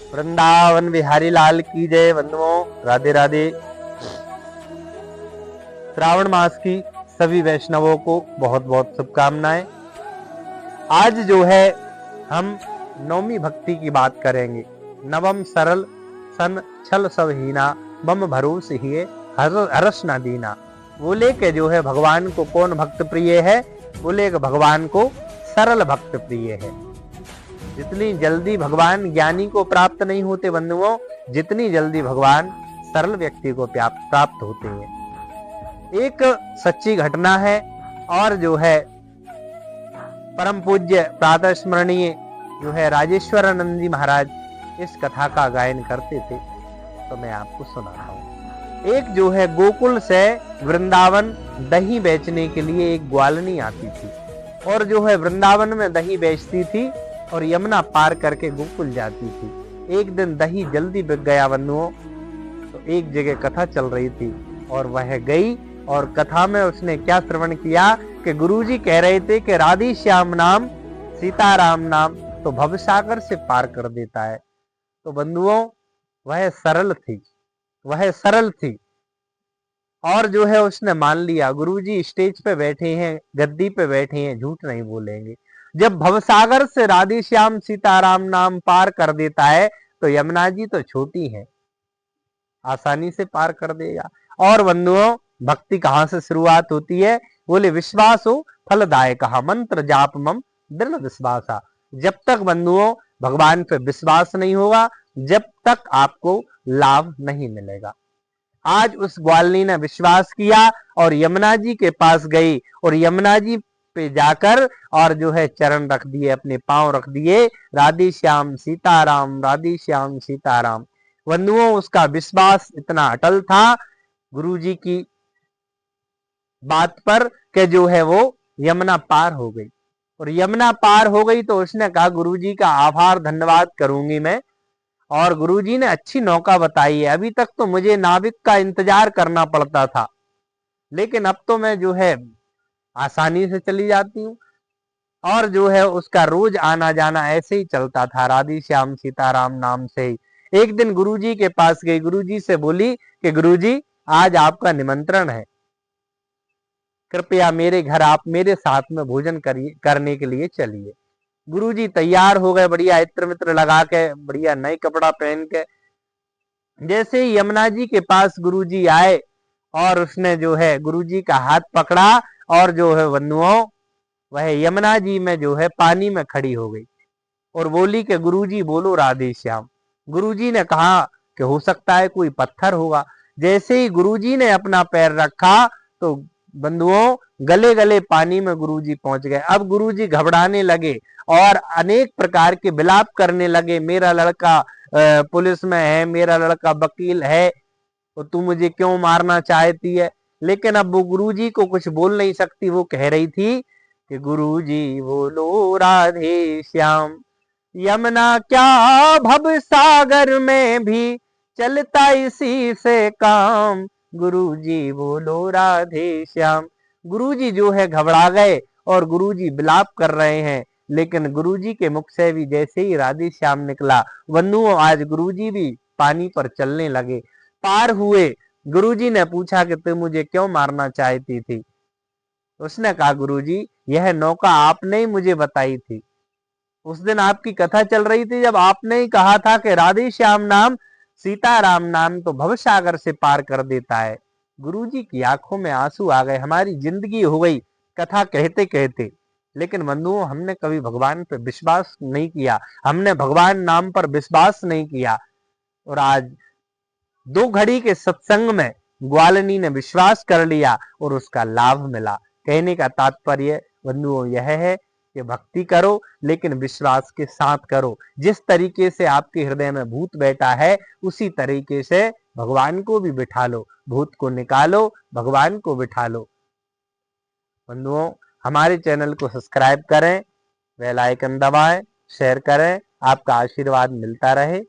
वृंदावन बिहारी लाल की जय। बंधुओं राधे राधे। श्रावण मास की सभी वैष्णवों को बहुत बहुत शुभकामनाएं। आज जो है हम नवमी भक्ति की बात करेंगे। नवम सरल सन छल सवहीना मम भरोसे ही हरस न दीना। बोले के जो है भगवान को कौन भक्त प्रिय है? बोले कि भगवान को सरल भक्त प्रिय है। जितनी जल्दी भगवान ज्ञानी को प्राप्त नहीं होते बंधुओं, जितनी जल्दी भगवान सरल व्यक्ति को प्राप्त होते हैं। एक सच्ची घटना है और जो है परम पूज्य प्रातः स्मरणीय जो है राजेश्वरानंद जी महाराज इस कथा का गायन करते थे, तो मैं आपको सुनाता हूँ। एक जो है गोकुल से वृंदावन दही बेचने के लिए एक ग्वालनी आती थी और जो है वृंदावन में दही बेचती थी और यमुना पार करके गोकुल जाती थी। एक दिन दही जल्दी बिक गया बंधुओं, तो एक जगह कथा चल रही थी और वह गई और कथा में उसने क्या श्रवण किया कि गुरुजी कह रहे थे कि राधे श्याम नाम सीताराम नाम तो भवसागर से पार कर देता है। तो बंधुओं वह सरल थी, वह सरल थी और जो है उसने मान लिया। गुरुजी स्टेज पे बैठे हैं, गद्दी पे बैठे हैं, झूठ नहीं बोलेंगे। जब भवसागर से राधे श्याम सीताराम नाम पार कर देता है तो यमुना जी तो छोटी है, आसानी से पार कर देगा। और बंधुओं भक्ति कहां से शुरुआत होती है? बोले विश्वास हो फलदायक मंत्र जाप मम दृढ़ विश्वासा। जब तक बंधुओं भगवान पे विश्वास नहीं होगा, जब तक आपको लाभ नहीं मिलेगा। आज उस ग्वालनी ने विश्वास किया और यमुना जी के पास गई और यमुना जी पे जाकर और जो है चरण रख दिए, अपने पांव रख दिए, राधे श्याम सीताराम राधे श्याम सीताराम। बंधुओं उसका विश्वास इतना अटल था गुरुजी की बात पर कि जो है वो यमुना पार हो गई। और यमुना पार हो गई तो उसने कहा गुरुजी का आभार धन्यवाद करूंगी मैं, और गुरुजी ने अच्छी नौका बताई है। अभी तक तो मुझे नाविक का इंतजार करना पड़ता था, लेकिन अब तो मैं जो है आसानी से चली जाती हूँ। और जो है उसका रोज आना जाना ऐसे ही चलता था राधे श्याम सीताराम नाम से ही। एक दिन गुरुजी के पास गई, गुरुजी से बोली कि गुरुजी आज आपका निमंत्रण है, कृपया मेरे घर आप मेरे साथ में भोजन करने के लिए चलिए। गुरुजी तैयार हो गए, बढ़िया इत्र मित्र लगा के, बढ़िया नए कपड़ा पहन के। जैसे ही यमुना जी के पास गुरुजी आए और उसने जो है गुरुजी का हाथ पकड़ा और जो है बंधुओं वह यमुना जी में जो है पानी में खड़ी हो गई और बोली कि गुरुजी बोलो राधे श्याम। गुरुजी ने कहा कि हो सकता है कोई पत्थर होगा। जैसे ही गुरुजी ने अपना पैर रखा तो बंधुओं गले गले पानी में गुरुजी पहुंच गए। अब गुरुजी घबराने लगे और अनेक प्रकार के विलाप करने लगे, मेरा लड़का पुलिस में है, मेरा लड़का वकील है, तो तू मुझे क्यों मारना चाहती है? लेकिन अब वो गुरुजी को कुछ बोल नहीं सकती। वो कह रही थी कि गुरुजी बोलो राधे श्याम, यमुना क्या भव सागर में भी चलता इसी से काम, गुरुजी बोलो राधे श्याम। गुरुजी जो है घबरा गए और गुरुजी विलाप कर रहे हैं, लेकिन गुरुजी के मुख से भी जैसे ही राधे श्याम निकला, बंधुओं आज गुरुजी भी पानी पर चलने लगे, पार हुए। गुरुजी ने पूछा कि तुम मुझे क्यों मारना चाहती थी? उसने कहा गुरुजी यह नौका आपने ही मुझे बताई थी। उस दिन आपकी कथा चल रही थी जब आपने ही कहा था कि राधे श्याम नाम सीताराम नाम तो भवसागर से पार कर देता है। गुरुजी की आंखों में आंसू आ गए, हमारी जिंदगी हो गई कथा कहते कहते। लेकिन बंधुओं हमने कभी भगवान पर विश्वास नहीं किया, हमने भगवान नाम पर विश्वास नहीं किया। और आज 2 घड़ी के सत्संग में ग्वालनी ने विश्वास कर लिया और उसका लाभ मिला। कहने का तात्पर्य बंधुओं यह है कि भक्ति करो लेकिन विश्वास के साथ करो। जिस तरीके से आपके हृदय में भूत बैठा है उसी तरीके से भगवान को भी बिठा लो, भूत को निकालो, भगवान को बिठा लो। बंधुओं हमारे चैनल को सब्सक्राइब करें, बेल आइकन दबाएं, शेयर करें, आपका आशीर्वाद मिलता रहे।